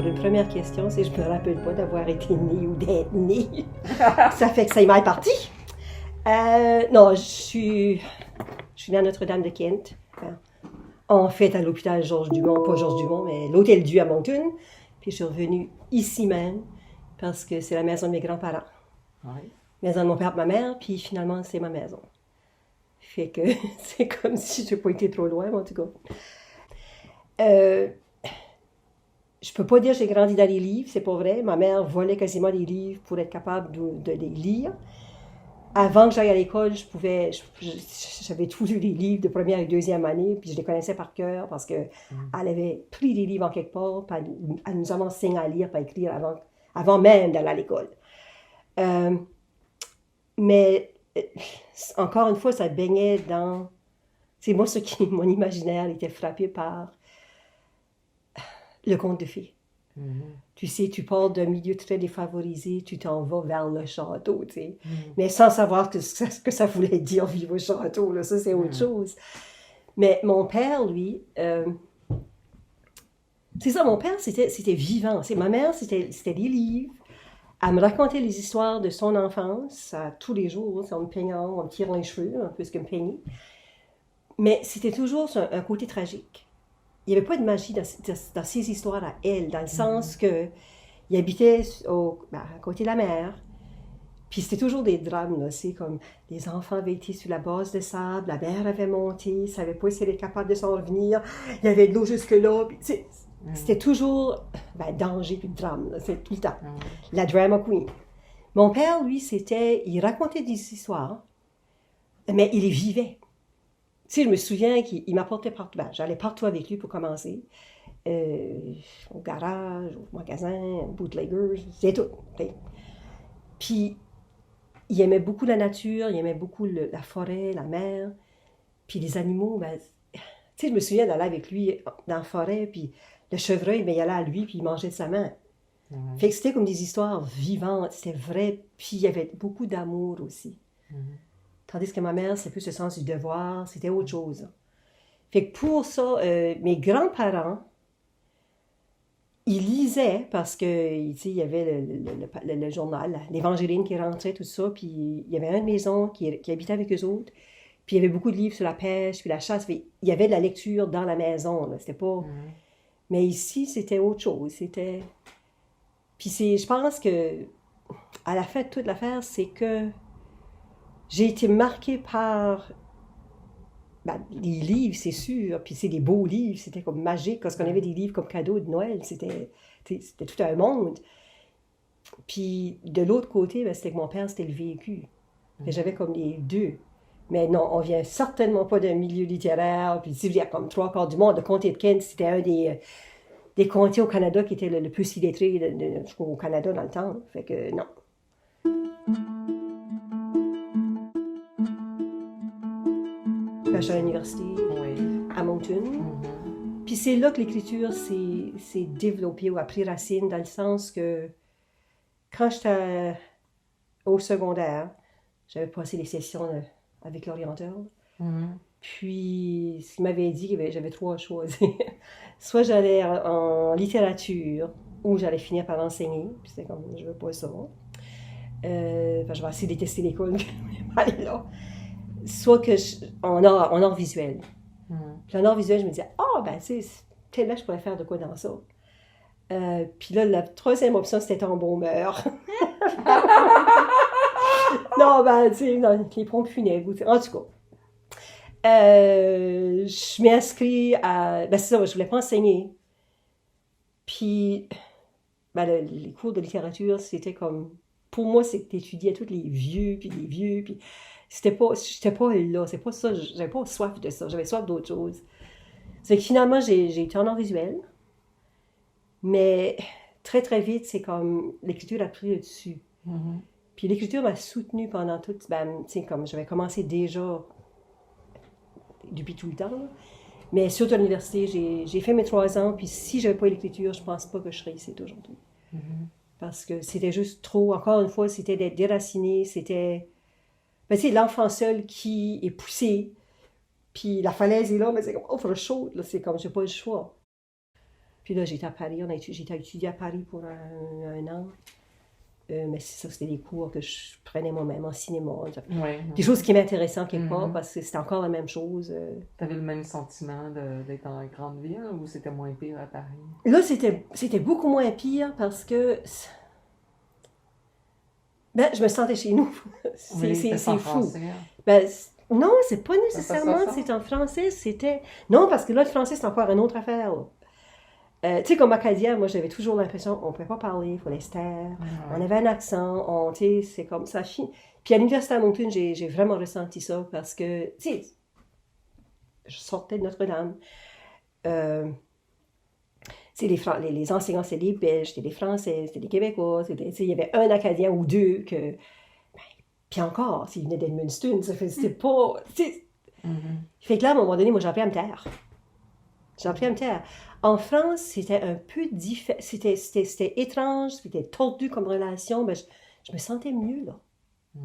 pour une première question, c'est je me rappelle pas d'avoir été née ou d'être née. Ça fait que ça est mal parti. Non, je suis née à Notre-Dame-de-Kent. En fait, à l'hôpital Georges Dumont, pas Georges Dumont, mais l'Hôtel Dieu à Moncton. Puis je suis revenue ici même, parce que c'est la maison de mes grands-parents. Oui. Maison de mon père et de ma mère, puis finalement, c'est ma maison. Fait que c'est comme si je n'ai pas été trop loin, en tout cas. Je peux pas dire que j'ai grandi dans les livres, c'est pas vrai. Ma mère volait quasiment des livres pour être capable de les lire. Avant que j'aille à l'école, j'avais tous lu les livres de première et deuxième année, puis je les connaissais par cœur parce qu'elle avait pris des livres en quelque part, puis elle nous avait enseigné à lire et à écrire avant même d'aller à l'école. Mais encore une fois, ça baignait dans... C'est moi, mon imaginaire était frappé par le conte de fées. Tu sais, tu pars d'un milieu très défavorisé, tu t'en vas vers le château, tu sais. Mais sans savoir ce que ça voulait dire vivre au château, là, ça c'est autre chose. Mais mon père, lui, c'est ça, mon père, c'était vivant. Ma mère, c'était des livres. Elle me racontait les histoires de son enfance, tous les jours, en me peignant, en me tirant les cheveux, un peu ce que me peignait. Mais c'était toujours un côté tragique. Il n'y avait pas de magie dans ces histoires à elle, dans le sens que il habitait à côté de la mer. Puis c'était toujours des drames, là. C'est comme les enfants avaient été sur la base de sable, la mer avait monté, ils ne savaient pas si elle était capable de s'en revenir, il y avait de l'eau jusque-là. C'était toujours danger puis drame, là. C'est tout le temps. La drama queen. Mon père, lui, il racontait des histoires, mais il les vivait. Tu sais, je me souviens qu'il m'apportait partout. J'allais partout avec lui pour commencer. Au garage, au magasin, au bootlegger, c'est tout. Puis, il aimait beaucoup la nature, il aimait beaucoup la forêt, la mer. Puis les animaux, tu sais, je me souviens d'aller avec lui dans la forêt, puis le chevreuil, il allait à lui, puis il mangeait de sa main. Fait que c'était comme des histoires vivantes, c'était vrai, puis il y avait beaucoup d'amour aussi. Tandis que ma mère, c'est plus le sens du devoir, c'était autre chose. Fait que pour ça, mes grands-parents, ils lisaient parce que, tu sais, il y avait le journal, l'Évangéline qui rentrait, tout ça, puis il y avait une maison qui habitait avec eux autres, puis il y avait beaucoup de livres sur la pêche, puis la chasse, il y avait de la lecture dans la maison, là, c'était pas... Mais ici, c'était autre chose, c'était... Puis je pense que, à la fin de toute l'affaire, c'est que j'ai été marquée par les livres, c'est sûr, puis c'est des beaux livres, c'était comme magique, parce qu'on avait des livres comme cadeau de Noël, c'était tout un monde. Puis de l'autre côté, c'était que mon père, c'était le vécu. J'avais comme les deux. Mais non, on vient certainement pas d'un milieu littéraire, puis il y a comme 3/4 du monde. Le comté de Kent, c'était un des comtés au Canada qui était le plus illettré au Canada dans le temps. Fait que non. Je suis à l'université à Moncton. Puis c'est là que l'écriture s'est développée ou a pris racine, dans le sens que quand j'étais au secondaire, j'avais passé les sessions avec l'orienteur. Puis il m'avait dit que j'avais 3 choix. Soit j'allais en littérature ou j'allais finir par enseigner. Puis c'était comme, je veux pas ça. Je vais assez détester l'école, aller là. Soit en art visuel. Puis en art visuel, je me disais, tu sais, tellement je pourrais faire de quoi dans ça. Puis là, la troisième option, c'était embaumeur. Non, tu sais, les pompes funèbres. En tout cas, je m'ai inscrite à... c'est ça, je voulais pas enseigner. Puis, les cours de littérature, c'était comme... Pour moi, c'est que t'étudiais tous les vieux, puis j'étais pas là, c'est pas ça, j'avais pas soif de ça, j'avais soif d'autre chose. C'est que finalement, j'ai été en art visuel, mais très très vite, c'est comme l'écriture a pris le dessus. Puis l'écriture m'a soutenue pendant tout, tu sais, comme j'avais commencé déjà depuis tout le temps, là. Mais surtout à l'université, j'ai fait mes 3 ans, puis si j'avais pas eu l'écriture, je pense pas que je serais ici aujourd'hui. Parce que c'était juste trop, encore une fois, c'était d'être déraciné, c'était... tu sais, l'enfant seul qui est poussé, puis la falaise est là, mais c'est comme, il faudrait chaud, là, c'est comme, j'ai pas le choix. Puis là, j'étais à Paris, j'étais étudiée à Paris pour un an. Mais ça, c'était des cours que je prenais moi-même en cinéma. Des choses qui m'intéressaient quelque part parce que c'était encore la même chose. Tu avais le même sentiment d'être dans la grande ville ou c'était moins pire à Paris? Là, c'était beaucoup moins pire parce que ben, je me sentais chez nous. C'est fou. Français. Ben, non, c'est pas nécessairement c'est en français, c'était... Non, parce que là, le français, c'est encore une autre affaire. Tu sais, comme acadien, moi, j'avais toujours l'impression qu'on ne pouvait pas parler, il fallait se taire. On avait un accent, tu sais, c'est comme ça. Puis à l'Université à Moncton, j'ai vraiment ressenti ça parce que, tu sais, je sortais de Notre-Dame. Les enseignants, c'était des Belges, c'était des Français, c'était des Québécois, il y avait un Acadien ou deux que... Ben, puis encore, s'ils venaient d'Edmundston, c'était pas... Fait que là, à un moment donné, moi, j'ai appris à me taire. En France, c'était un peu différent. C'était étrange, c'était tordu comme relation, mais je me sentais mieux, là. Tu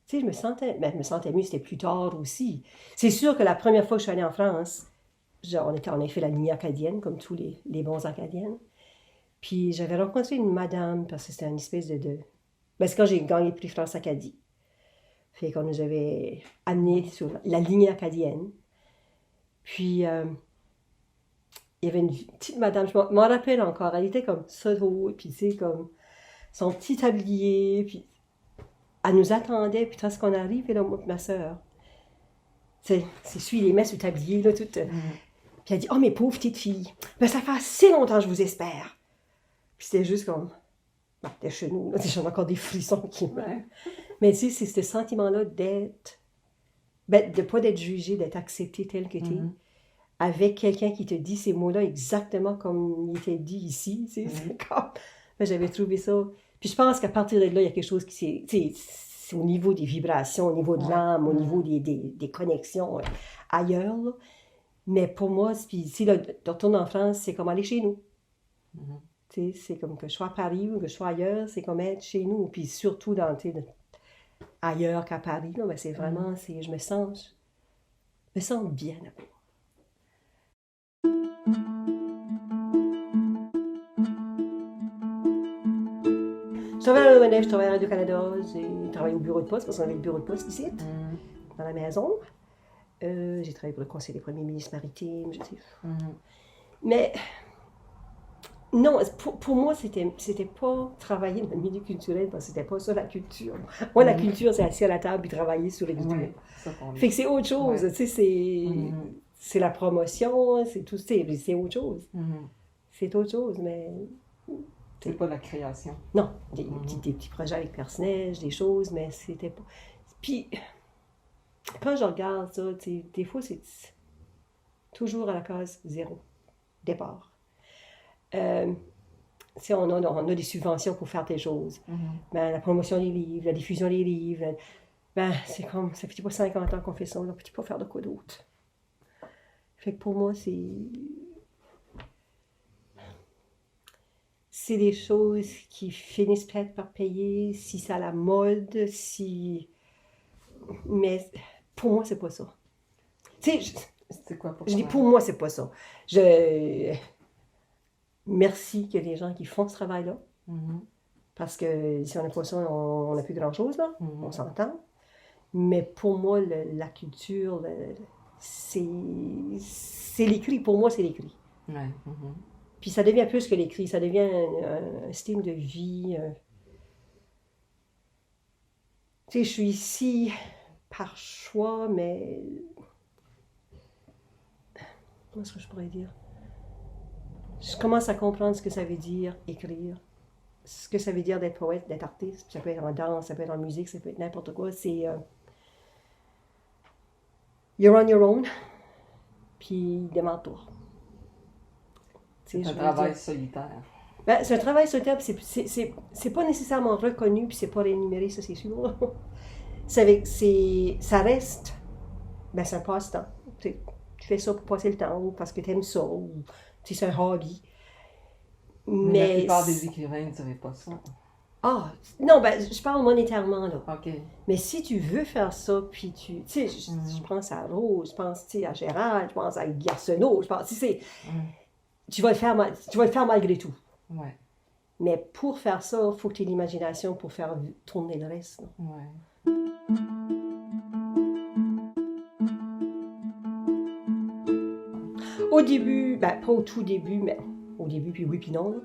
sais, je me sentais mieux, c'était plus tard aussi. C'est sûr que la première fois que je suis allée en France, on a fait la lignée acadienne, comme tous les bons Acadiennes. Puis j'avais rencontré une madame, parce que c'était une espèce de... Ben, c'est quand j'ai gagné le prix France Acadie. Fait qu'on nous avait amenés sur la lignée acadienne. Puis, il y avait une petite madame, je m'en rappelle encore, elle était comme ça, puis tu sais, comme son petit tablier, puis elle nous attendait, puis quand on arrive, là, moi et ma soeur, c'est celui qui les met sur le tablier, là, tout... Puis elle dit, oh, mes pauvres petites filles, ben ça fait assez longtemps que je vous espère. Puis c'était juste comme, ben, t'es chez nous, là, j'en ai encore des frissons qui me... Mais tu sais, c'est ce sentiment-là d'être, ben, de pas d'être jugé, d'être accepté tel que t'es, avec quelqu'un qui te dit ces mots-là exactement comme il était dit ici, tu sais, c'est comme... Ben, j'avais trouvé ça. Puis je pense qu'à partir de là, il y a quelque chose qui c'est au niveau des vibrations, au niveau de l'âme, au niveau des connexions ailleurs, là. Mais pour moi, puis si là, de retourner en France, c'est comme aller chez nous. C'est comme que je sois à Paris ou que je sois ailleurs, c'est comme être chez nous. Puis surtout ailleurs qu'à Paris, là, ben c'est vraiment, je me sens bien là-bas. Je travaille à l'ONF, je travaille à Radio-Canada, j'ai travaillé au bureau de poste, parce qu'on avait le bureau de poste ici, dans la maison. J'ai travaillé pour le Conseil des premiers ministres maritimes, je sais. Mais non, pour moi, c'était pas travailler dans le milieu culturel, parce que c'était pas ça la culture. Moi, la culture, c'est assis à la table et travailler sur les vidéos. Fait que c'est autre chose, tu sais, c'est la promotion, c'est tout, c'est autre chose. C'est autre chose, mais... C'est pas la création. Non, des petits projets avec personnage, des choses, mais c'était pas... Puis... Quand je regarde ça, des fois, c'est toujours à la case zéro, départ. On a des subventions pour faire des choses. Ben, la promotion des livres, la diffusion des livres, ben, c'est comme, ça fait pas 50 ans qu'on fait ça, on ne peut pas faire de quoi d'autre. Fait que pour moi, c'est des choses qui finissent peut-être par payer, si c'est à la mode, mais... Pour moi, c'est pas ça. Tu sais, c'est quoi pour je dis pour moi, c'est pas ça. Merci qu'il y a des gens qui font ce travail-là. Parce que si on n'a pas ça, on n'a plus grand-chose, là. On s'entend. Mais pour moi, la culture, c'est l'écrit. Pour moi, c'est l'écrit. Puis ça devient plus que l'écrit. Ça devient un style de vie. Tu sais, je suis ici... par choix, mais... Comment est-ce que je pourrais dire? Je commence à comprendre ce que ça veut dire, écrire. Ce que ça veut dire d'être poète, d'être artiste. Ça peut être en danse, ça peut être en musique, ça peut être n'importe quoi. C'est... You're on your own, puis démarre-toi. C'est un travail solitaire. Ben, c'est un travail solitaire, puis c'est pas nécessairement reconnu, puis c'est pas rémunéré, ça c'est sûr. Ça reste, ben c'est un passe-temps. Tu fais ça pour passer le temps, ou parce que tu aimes ça, ou c'est un hobby. Mais la plupart des écrivains ne diraient pas ça. Ah, non, ben je parle monétairement, là. OK. Mais si tu veux faire ça, puis tu sais, je pense à Rose, je pense à Gérald, je pense à Guy Arsenault, je pense, tu sais, tu vas le faire malgré tout. Ouais. Mais pour faire ça, il faut que tu aies l'imagination pour faire tourner le reste. Là. Ouais. Au début, ben, pas au tout début, mais au début, puis oui, puis non. Là.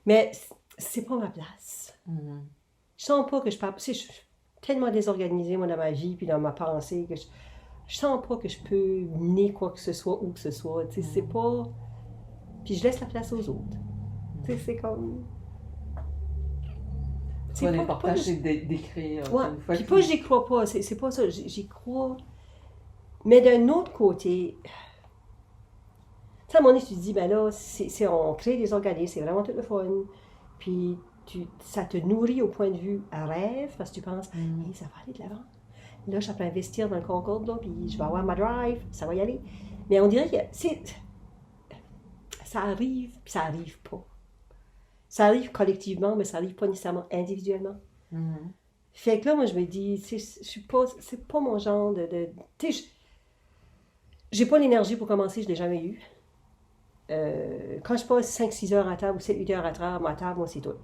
Mais c'est pas ma place. Je sens pas que je parle. Tu sais, je suis tellement désorganisée, moi, dans ma vie, puis dans ma pensée, que je sens pas que je peux mener quoi que ce soit, où que ce soit. Tu sais, c'est pas. Puis je laisse la place aux autres. Tu sais, c'est comme. Toi, l'important, c'est d'écrire. Ouais, Une fois puis que pas j'y crois pas, c'est pas ça, j'y crois. Mais d'un autre côté, tu sais, à un moment donné, tu te dis, ben là, on crée des organismes, c'est vraiment tout le fun. Puis ça te nourrit au point de vue à rêve, parce que tu penses, hey, ça va aller de l'avant. Là, je peux investir dans le Concorde, là, puis je vais avoir ma drive, ça va y aller. Mais on dirait que ça arrive, puis ça arrive pas. Ça arrive collectivement, mais ça arrive pas nécessairement individuellement. Fait que là, moi, je me dis, c'est pas mon genre de tu sais, j'ai pas l'énergie pour commencer, je l'ai jamais eu. Quand je passe 5-6 heures à table ou 7-8 heures à table, moi, c'est tout.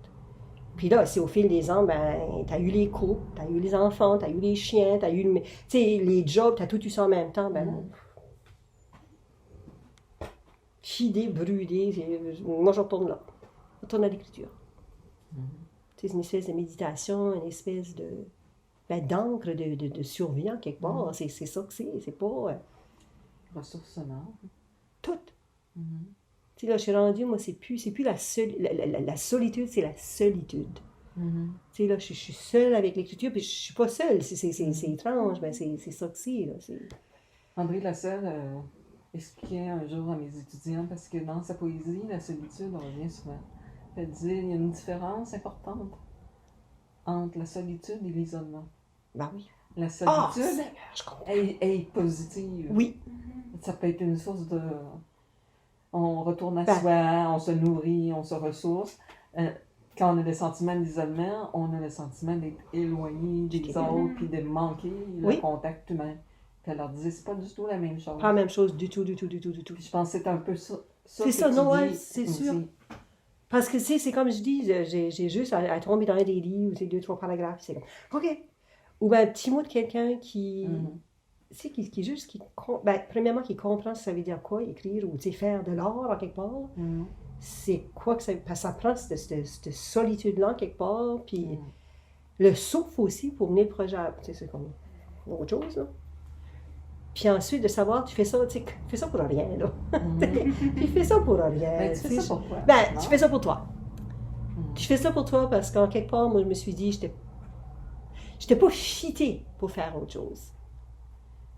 Puis là, c'est au fil des ans, ben, t'as eu les couples, t'as eu les enfants, t'as eu les chiens, t'as eu tu sais, les jobs, t'as tout eu ça en même temps, ben, fidé, brûlé, moi, je retourne là. Je retourne à l'écriture. C'est une espèce de méditation, une espèce de d'encre de survie en quelque part. C'est ça que c'est pas... ressources sonores. Tout. Tu sais, là, je suis rendue, moi, c'est plus la solitude, c'est la solitude. Tu sais, là, je suis seule avec l'écriture, puis je suis pas seule. C'est étrange, mais c'est ça que c'est, là. André Lassalle expliquait un jour à mes étudiants, parce que dans sa poésie, la solitude, on revient souvent. Elle disait, il y a une différence importante entre la solitude et l'isolement. Ben oui. La solitude, je comprends. elle est positive. Oui. Ça peut être une source de... On retourne à soi, on se nourrit, on se ressource. Quand on a le sentiment d'isolement, on a le sentiment d'être éloigné des autres, puis de manquer le contact humain. Puis elle leur disait, c'est pas du tout la même chose. Pas la même chose du tout. Puis je pense que c'est un peu ça. C'est ça, non, ouais, c'est sûr. Parce que, tu sais, c'est comme je dis, j'ai juste à tomber dans des livres, c'est 2-3 paragraphes, c'est comme, OK. Ou ben, un petit mot de quelqu'un qui, tu sais, qui juste, premièrement, qui comprend ça veut dire quoi, écrire, ou, tu sais, faire de l'art, en quelque part. C'est quoi que ça... Parce que ça prend cette solitude-là, en quelque part, puis le souffle aussi pour mener le projet à... Tu sais, c'est comme autre chose, là. Puis ensuite, de savoir, tu fais ça, tu sais, fais ça pour rien, là. Tu fais ça pour rien. Ben, tu fais ça pour quoi? Ben, tu fais ça pour toi. Je fais ça pour toi parce qu'en quelque part, moi, je me suis dit, j'étais pas fitée pour faire autre chose.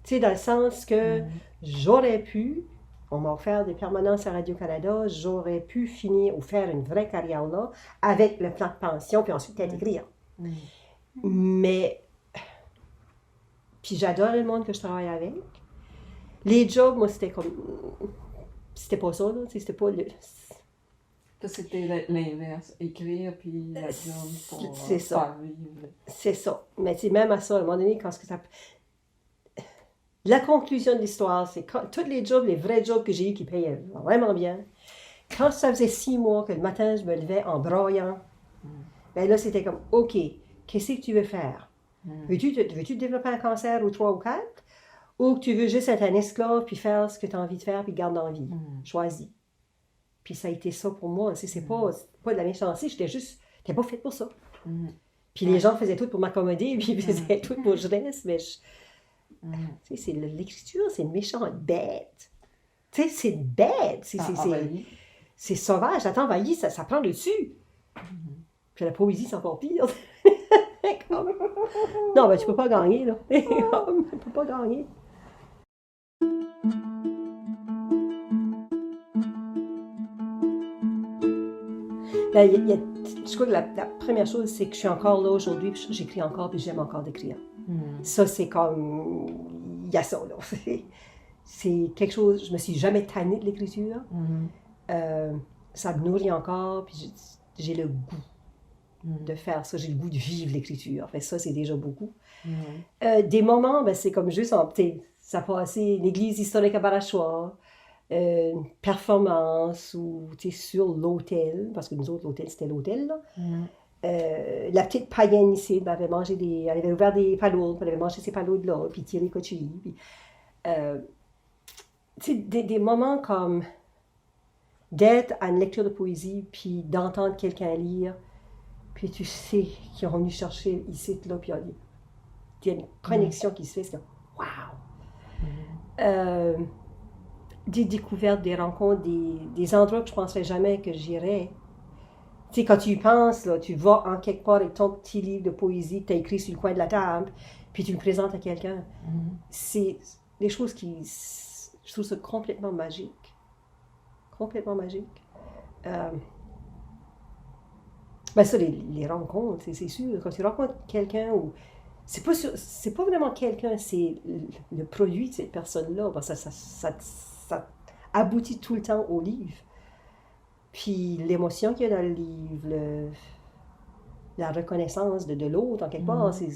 Tu sais, dans le sens que j'aurais pu, on m'a offert des permanences à Radio-Canada, j'aurais pu finir ou faire une vraie carrière là, avec le plan de pension, puis ensuite peut-être écrire. Mais... Puis j'adore le monde que je travaille avec. Les jobs, moi, c'était comme... C'était pas ça, là. C'était pas le... Ça, c'était l'inverse. Écrire, puis la job pour c'est ça. faire vivre. C'est ça. Mais tu sais, même à ça, à un moment donné, quand ça... La conclusion de l'histoire, c'est quand tous les jobs, les vrais jobs que j'ai eus qui payaient vraiment bien, quand ça faisait 6 mois que le matin, je me levais en braillant, ben là, c'était comme, OK, qu'est-ce que tu veux faire? Veux-tu développer un cancer ou 3 ou 4? Ou que tu veux juste être un esclave puis faire ce que tu as envie de faire puis garder envie? Choisis. Puis ça a été ça pour moi. C'est pas de la méchanceté, j'étais pas faite pour ça. Puis les gens faisaient tout pour m'accommoder, puis ils faisaient tout pour que je reste, mais tu sais, l'écriture, c'est une méchante bête. Tu sais, c'est une bête. C'est sauvage, ça t'envahit, ça prend le dessus. Puis la poésie, c'est encore pire. Non, ben tu peux pas gagner, là. Tu peux pas gagner. Ben, je crois que la première chose, c'est que je suis encore là aujourd'hui, puis j'écris encore, puis j'aime encore d'écrire. Ça, c'est comme... Il y a ça, là. C'est quelque chose... Je me suis jamais tannée de l'écriture. Ça me nourrit encore, puis j'ai le goût de faire ça. J'ai le goût de vivre l'écriture. Fait ça, c'est déjà beaucoup. Des moments, ben, c'est comme juste... ça a passé l'église historique à Barachois. une performance ou tu sais, sur l'hôtel, parce que nous autres, l'hôtel, c'était l'hôtel, là. La petite païenne ici, elle avait mangé elle avait ouvert des palourdes, puis elle avait mangé ces palourdes là, puis tiré cochilles. Puis, tu sais, des moments comme d'être à une lecture de poésie, puis d'entendre quelqu'un lire, puis tu sais qu'ils ont venu chercher ici, là, puis il y a une connexion qui se fait, c'est comme wow! Des découvertes, des rencontres, des endroits que je ne penserais jamais que j'irais. Tu sais, quand tu y penses, là, tu vas en quelque part avec ton petit livre de poésie que tu as écrit sur le coin de la table, puis tu le présentes à quelqu'un. C'est des choses qui... Je trouve ça complètement magique. Complètement magique. Ben ça, les rencontres, c'est sûr. Quand tu rencontres quelqu'un, ou c'est pas vraiment quelqu'un, c'est le produit de cette personne-là. Ben ça aboutit tout le temps au livre. Puis l'émotion qu'il y a dans le livre, la reconnaissance de l'autre, en quelque part, c'est...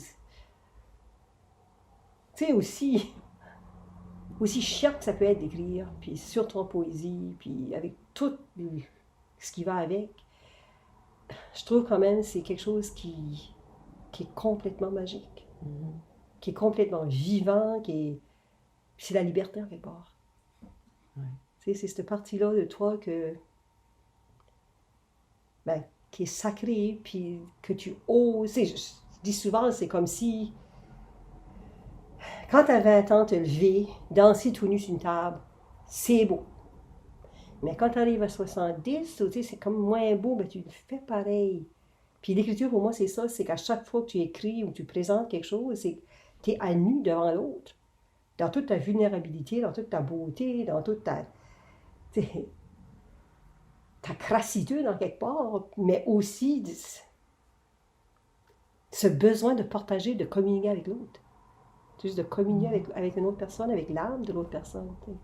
Tu sais, aussi chiant que ça peut être d'écrire, puis sur ton poésie, puis avec tout ce qui va avec, je trouve quand même que c'est quelque chose qui est complètement magique, qui est complètement vivant, c'est la liberté en quelque part. Ouais. Tu sais, c'est cette partie-là de toi qui est sacrée, puis que tu oses. Tu sais, je dis souvent, c'est comme si, quand tu as 20 ans, te lever, danser tout nu sur une table, c'est beau. Mais quand tu arrives à 70, tu sais, c'est comme moins beau, ben tu le fais pareil. Puis l'écriture, pour moi, c'est ça, c'est qu'à chaque fois que tu écris ou tu présentes quelque chose, c'est que tu es à nu devant l'autre. Dans toute ta vulnérabilité, dans toute ta beauté, dans toute ta crassitude en quelque part, mais aussi ce besoin de partager, de communiquer avec l'autre. Juste de communiquer avec une autre personne, avec l'âme de l'autre personne. T'sais.